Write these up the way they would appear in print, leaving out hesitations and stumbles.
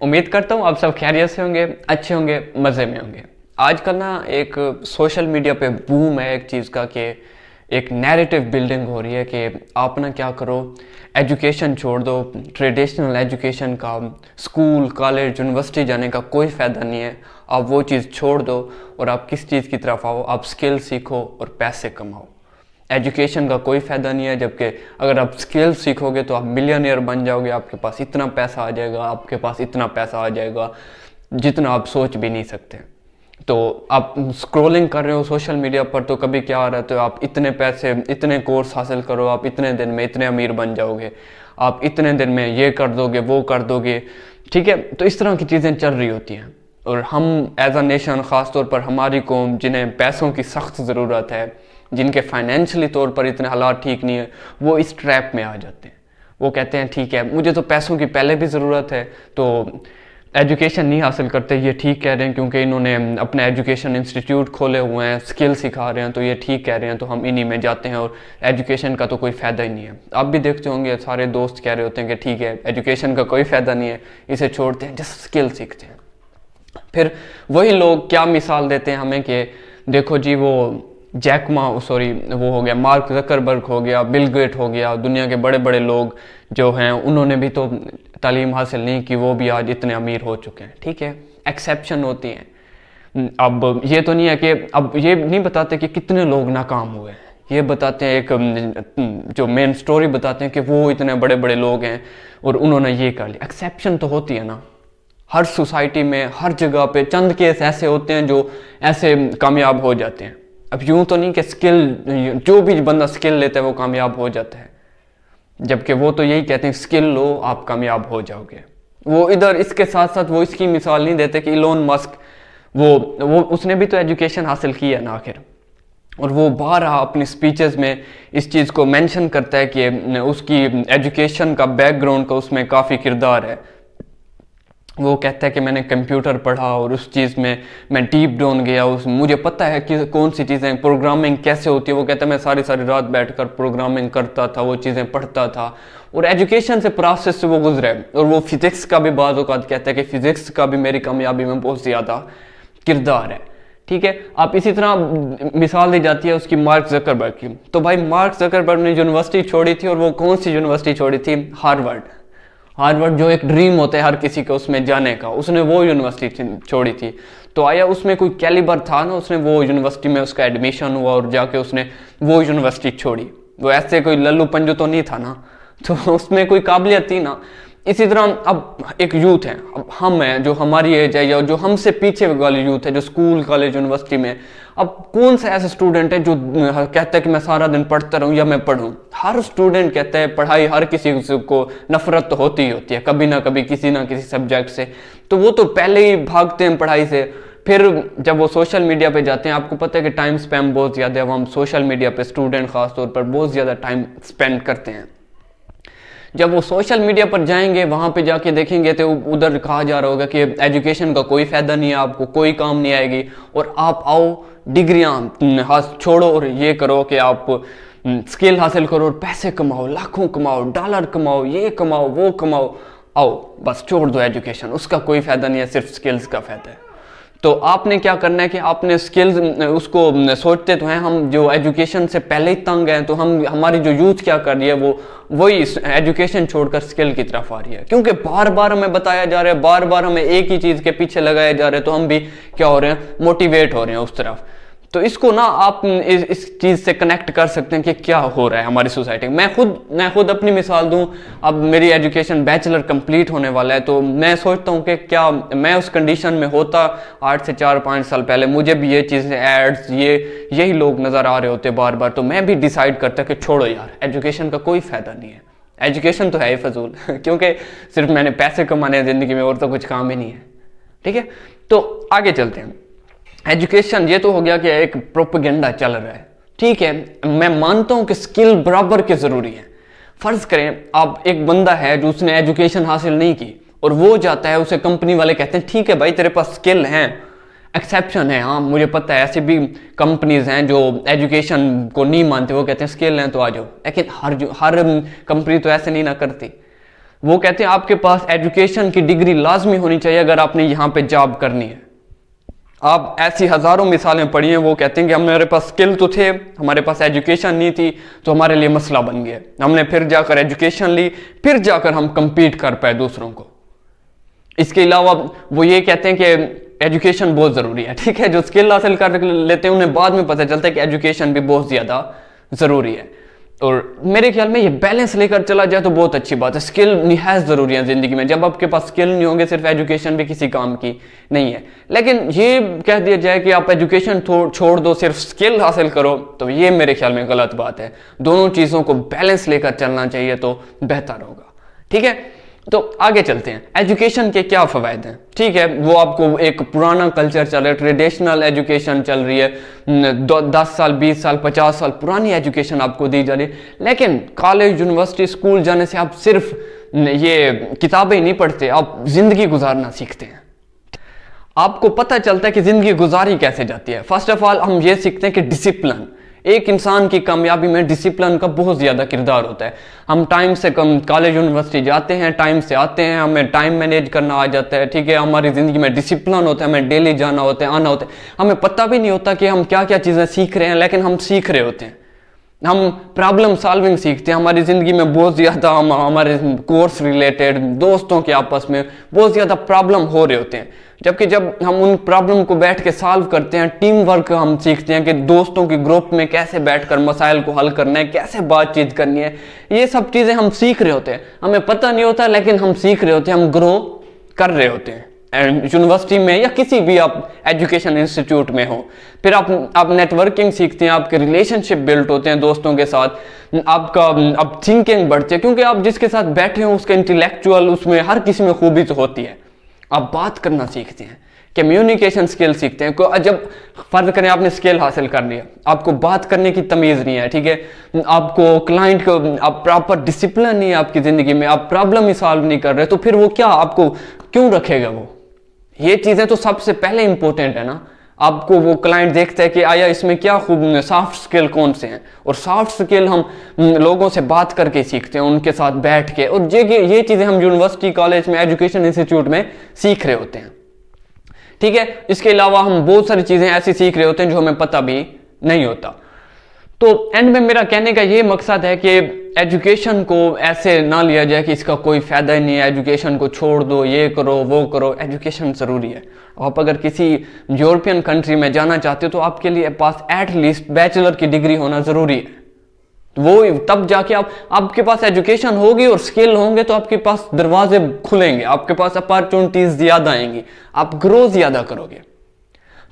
उम्मीद करता हूँ आप सब खैरियत से होंगे, अच्छे होंगे, मज़े में होंगे। आजकल ना एक सोशल मीडिया पे बूम है एक चीज़ का कि एक नैरेटिव बिल्डिंग हो रही है कि आप ना क्या करो, एजुकेशन छोड़ दो, ट्रेडिशनल एजुकेशन का स्कूल कॉलेज यूनिवर्सिटी जाने का कोई फ़ायदा नहीं है। आप वो चीज़ छोड़ दो और आप किस चीज़ की तरफ आओ, आप स्किल सीखो और पैसे कमाओ। एजुकेशन का कोई फ़ायदा नहीं है, जबकि अगर आप स्किल सीखोगे तो आप मिलियनियर बन जाओगे, आपके पास इतना पैसा आ जाएगा, आपके पास इतना पैसा आ जाएगा जितना आप सोच भी नहीं सकते। तो आप स्क्रॉलिंग कर रहे हो सोशल मीडिया पर तो कभी क्या आ रहा है, तो आप इतने पैसे, इतने कोर्स हासिल करो, आप इतने दिन में इतने अमीर बन जाओगे, आप इतने दिन में ये कर दोगे, वो कर दोगे, ठीक है। तो इस तरह की चीज़ें चल रही होती हैं और हम एज अ नेशन, ख़ास तौर पर हमारी कौम जिन्हें पैसों की सख्त ज़रूरत है, जिनके फाइनेंशियली तौर पर इतने हालात ठीक नहीं है, वो इस ट्रैप में आ जाते हैं। वो कहते हैं ठीक है, मुझे तो पैसों की पहले भी ज़रूरत है, तो एजुकेशन नहीं हासिल करते, ये ठीक कह रहे हैं क्योंकि इन्होंने अपने एजुकेशन इंस्टीट्यूट खोले हुए हैं, स्किल सिखा रहे हैं, तो ये ठीक कह रहे हैं, तो हम इन्हीं में जाते हैं और एजुकेशन का तो कोई फ़ायदा ही नहीं है। आप भी देखते होंगे सारे दोस्त कह रहे होते हैं कि ठीक है एजुकेशन का कोई फ़ायदा नहीं है, इसे छोड़ते हैं, जस्ट स्किल सीखते हैं। फिर वही लोग क्या मिसाल देते हैं हमें कि देखो जी वो वो हो गया, मार्क जकरबर्ग हो गया, बिल गेट हो गया, दुनिया के बड़े बड़े लोग जो हैं उन्होंने भी तो तालीम हासिल नहीं की, वो भी आज इतने अमीर हो चुके हैं। ठीक है, एक्सेप्शन होती हैं। अब ये तो नहीं है कि अब ये नहीं बताते कि कितने लोग नाकाम हुए हैं, ये बताते हैं एक जो मेन स्टोरी बताते हैं कि वो इतने बड़े बड़े लोग हैं और उन्होंने ये कर लिया। एक्सेप्शन तो होती है ना, हर सोसाइटी में हर जगह पे चंद केस ऐसे होते हैं जो ऐसे कामयाब हो जाते हैं। अब यूं तो नहीं कि स्किल, जो भी बंदा स्किल लेता है वो कामयाब हो जाता है, जबकि वो तो यही कहते हैं स्किल लो आप कामयाब हो जाओगे। वो इधर इसके साथ साथ वो इसकी मिसाल नहीं देते कि इलोन मस्क वो उसने भी तो एजुकेशन हासिल की है ना आखिर, और वो बार अपनी स्पीचेस में इस चीज़ को मेंशन करता है कि उसकी एजुकेशन का बैकग्राउंड का उसमें काफ़ी किरदार है। वो कहता है कि मैंने कंप्यूटर पढ़ा और उस चीज़ में मैं डीप डाउन गया, उस मुझे पता है कि कौन सी चीज़ें, प्रोग्रामिंग कैसे होती है। वो कहता है मैं सारी सारी रात बैठकर प्रोग्रामिंग करता था, वो चीज़ें पढ़ता था और एजुकेशन से प्रोसेस से वो गुजरे। और वो फिज़िक्स का भी बाज़ औक़ात कहता है कि फ़िज़िक्स का भी मेरी कामयाबी में बहुत ज़्यादा किरदार है। ठीक है, आप इसी तरह मिसाल दी जाती है उसकी मार्क जकरबर्ग की। तो भाई मार्क जकरबर्ग ने यूनिवर्सिटी छोड़ी थी और वो कौन सी यूनिवर्सिटी छोड़ी थी? हार्वर्ड। हार्वर्ड जो एक ड्रीम होता है हर किसी के उसमें जाने का, उसने वो यूनिवर्सिटी छोड़ी थी। तो आया उसमें कोई कैलिबर था ना, उसने वो यूनिवर्सिटी में उसका एडमिशन हुआ और जाके उसने वो यूनिवर्सिटी छोड़ी। वो ऐसे कोई लल्लू पंजू तो नहीं था ना, तो उसमें कोई काबिलियत थी ना। इसी तरह अब एक यूथ है, अब हम हैं जो हमारी एज है या जो हमसे पीछे वाली यूथ है जो स्कूल कॉलेज यूनिवर्सिटी में, अब कौन सा ऐसा स्टूडेंट है जो कहता है कि मैं सारा दिन पढ़ता रहूं या मैं पढूं? हर स्टूडेंट कहता है पढ़ाई, हर किसी को नफरत तो होती ही होती है कभी ना कभी किसी ना किसी सब्जेक्ट से, तो वो तो पहले ही भागते हैं पढ़ाई से। फिर जब वो सोशल मीडिया पे जाते हैं, आपको पता है कि टाइम स्पेम बहुत ज़्यादा है, अब हम सोशल मीडिया पे स्टूडेंट खास तौर पर बहुत ज़्यादा टाइम स्पेंड करते हैं। जब वो सोशल मीडिया पर जाएंगे, वहाँ पे जाके देखेंगे तो उधर कहा जा रहा होगा कि एजुकेशन का कोई फ़ायदा नहीं है, आपको कोई काम नहीं आएगी, और आप आओ डिग्रियाँ छोड़ो और ये करो कि आप स्किल हासिल करो और पैसे कमाओ, लाखों कमाओ, डॉलर कमाओ, ये कमाओ, वो कमाओ, आओ बस छोड़ दो एजुकेशन, उसका कोई फ़ायदा नहीं है, सिर्फ स्किल्स का फ़ायदा है। तो आपने क्या करना है कि आपने स्किल्स, उसको सोचते तो हैं हम जो एजुकेशन से पहले ही तंग हैं, तो हमारी जो यूथ क्या कर रही है वो वही एजुकेशन छोड़कर स्किल की तरफ आ रही है, क्योंकि बार बार हमें बताया जा रहा है, बार बार हमें एक ही चीज़ के पीछे लगाए जा रहे हैं, तो हम भी क्या हो रहे हैं, मोटिवेट हो रहे हैं उस तरफ। तो इसको ना आप इस चीज़ से कनेक्ट कर सकते हैं कि क्या हो रहा है हमारी सोसाइटी में। मैं खुद अपनी मिसाल दूं, अब मेरी एजुकेशन बैचलर कंप्लीट होने वाला है, तो मैं सोचता हूं कि क्या मैं उस कंडीशन में होता 8 से 4-5 साल पहले, मुझे भी ये चीज़ें एड्स यही लोग नज़र आ रहे होते बार बार, तो मैं भी डिसाइड करता कि छोड़ो यार, एजुकेशन का कोई फ़ायदा नहीं है, एजुकेशन तो है ही फजूल क्योंकि सिर्फ मैंने पैसे कमाने हैं ज़िंदगी में और तो कुछ काम ही नहीं है। ठीक है, तो आगे चलते हैं। एजुकेशन ये तो हो गया कि एक प्रोपेगेंडा चल रहा है। ठीक है, मैं मानता हूं कि स्किल बराबर के जरूरी है। फर्ज करें आप एक बंदा है जो उसने एजुकेशन हासिल नहीं की और वो जाता है, उसे कंपनी वाले कहते हैं ठीक है भाई तेरे पास स्किल है, एक्सेप्शन है, हाँ मुझे पता है ऐसी भी कंपनीज हैं जो एजुकेशन को नहीं मानते, वो कहते हैं स्किल है तो आ जाओ, लेकिन हर कंपनी तो ऐसे नहीं ना करती। वो कहते हैं आपके पास एजुकेशन की डिग्री लाजमी होनी चाहिए अगर आपने यहाँ पे जॉब करनी है। आप ऐसी हजारों मिसालें पढ़ी हैं, वो कहते हैं कि हमारे पास स्किल तो थे, हमारे पास एजुकेशन नहीं थी, तो हमारे लिए मसला बन गया। हमने फिर जाकर एजुकेशन ली, फिर जाकर हम compete कर पाए दूसरों को। इसके अलावा वो ये कहते हैं कि एजुकेशन बहुत ज़रूरी है, ठीक है। जो स्किल हासिल कर लेते हैं उन्हें बाद में पता चलता है कि एजुकेशन भी बहुत ज़्यादा ज़रूरी है। और मेरे ख्याल में ये बैलेंस लेकर चला जाए तो बहुत अच्छी बात है। स्किल निहायत ज़रूरी है ज़िंदगी में। जब आपके पास स्किल नहीं होंगे, सिर्फ एजुकेशन भी किसी काम की नहीं है। लेकिन ये कह दिया जाए कि आप एजुकेशन छोड़ दो, सिर्फ स्किल हासिल करो, तो ये मेरे ख्याल में गलत बात है। दोनों चीज़ों को बैलेंस लेकर चलना चाहिए तो बेहतर होगा, ठीक है। तो आगे चलते हैं, एजुकेशन के क्या फ़वायद हैं, ठीक है। वो आपको एक पुराना कल्चर चल रहा है, ट्रेडिशनल एजुकेशन चल रही है, 10 साल 20 साल 50 साल पुरानी एजुकेशन आपको दी जा रही है। लेकिन कॉलेज यूनिवर्सिटी स्कूल जाने से आप सिर्फ ये किताबें नहीं पढ़ते, आप जिंदगी गुजारना सीखते हैं। आपको पता चलता है कि जिंदगी गुजारी कैसे जाती है। फर्स्ट ऑफ ऑल हम ये सीखते हैं कि डिसिप्लिन, एक इंसान की कामयाबी में डिसिप्लिन का बहुत ज़्यादा किरदार होता है। हम टाइम से कम कॉलेज यूनिवर्सिटी जाते हैं, टाइम से आते हैं, हमें टाइम मैनेज करना आ जाता है, ठीक है। हमारी ज़िंदगी में डिसिप्लिन होता है, हमें डेली जाना होता है, आना होता है। हमें पता भी नहीं होता कि हम क्या क्या चीज़ें सीख रहे हैं, लेकिन हम सीख रहे होते हैं। हम प्रॉब्लम सॉल्विंग सीखते हैं। हमारी ज़िंदगी में बहुत ज़्यादा हमारे कोर्स रिलेटेड, दोस्तों के आपस में बहुत ज़्यादा प्रॉब्लम हो रहे होते हैं। जबकि जब हम उन प्रॉब्लम को बैठ के सॉल्व करते हैं, टीम वर्क हम सीखते हैं कि दोस्तों के ग्रुप में कैसे बैठकर मसाइल को हल करना है, कैसे बातचीत करनी है, ये सब चीज़ें हम सीख रहे होते हैं। हमें पता नहीं होता, लेकिन हम सीख रहे होते हैं, हम ग्रो कर रहे होते हैं। यूनिवर्सिटी में या किसी भी आप एजुकेशन इंस्टीट्यूट में हो, फिर आप नेटवर्किंग सीखते हैं, आपके रिलेशनशिप बिल्ड होते हैं दोस्तों के साथ, आपका अब थिंकिंग बढ़ती है, क्योंकि आप जिसके साथ बैठे हो उसका इंटेलेक्चुअल, उसमें हर किसी में खूबी तो होती है। आप बात करना सीखते हैं, कम्युनिकेशन स्किल सीखते हैं। जब फर्ज करें आपने स्किल हासिल कर लिया, आपको बात करने की तमीज़ नहीं है, ठीक है, आपको क्लाइंट को आप प्रॉपर डिसिप्लिन नहीं है आपकी ज़िंदगी में, आप प्रॉब्लम ही सॉल्व नहीं कर रहे, तो फिर वो क्या आपको क्यों रखेगा? वो ये चीज़ें तो सबसे पहले इंपॉर्टेंट है ना। आपको वो क्लाइंट देखता है कि आया इसमें क्या खूब, सॉफ्ट स्किल कौन से हैं, और सॉफ्ट स्किल हम लोगों से बात करके सीखते हैं, उनके साथ बैठ के। और ये चीज़ें हम यूनिवर्सिटी कॉलेज में एजुकेशन इंस्टीट्यूट में सीख रहे होते हैं, ठीक है। इसके अलावा हम बहुत सारी चीज़ें ऐसी सीख रहे होते हैं जो हमें पता भी नहीं होता। तो एंड में मेरा कहने का ये मकसद है कि एजुकेशन को ऐसे ना लिया जाए कि इसका कोई फ़ायदा ही नहीं है, एजुकेशन को छोड़ दो, ये करो वो करो। एजुकेशन ज़रूरी है। आप अगर किसी यूरोपियन कंट्री में जाना चाहते हो तो आपके लिए पास एटलीस्ट बैचलर की डिग्री होना ज़रूरी है। वो तब जाके आपके पास एजुकेशन होगी और स्किल होंगे तो आपके पास दरवाजे खुलेंगे, आपके पास अपॉर्चुनिटीज़ ज़्यादा आएंगी, आप ग्रो ज़्यादा करोगे।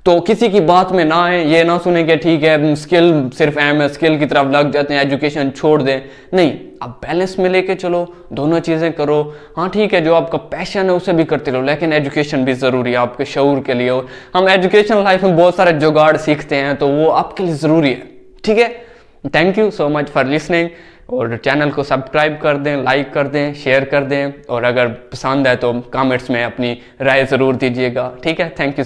तो किसी की बात में ना आए, ये ना सुने कि ठीक है स्किल सिर्फ अहम है, स्किल की तरफ लग जाते हैं, एजुकेशन छोड़ दें। नहीं, आप बैलेंस में लेके चलो, दोनों चीज़ें करो। हाँ ठीक है, जो आपका पैशन है उसे भी करते रहो, लेकिन एजुकेशन भी ज़रूरी है आपके शऊर के लिए। हम एजुकेशन लाइफ में बहुत सारे जुगाड़ सीखते हैं, तो वो आपके लिए ज़रूरी है, ठीक है। Thank you so much for listening, और चैनल को सब्सक्राइब कर दें, लाइक कर दें, शेयर कर दें, और अगर पसंद है तो कमेंट्स में अपनी राय ज़रूर दीजिएगा, ठीक है। Thank you.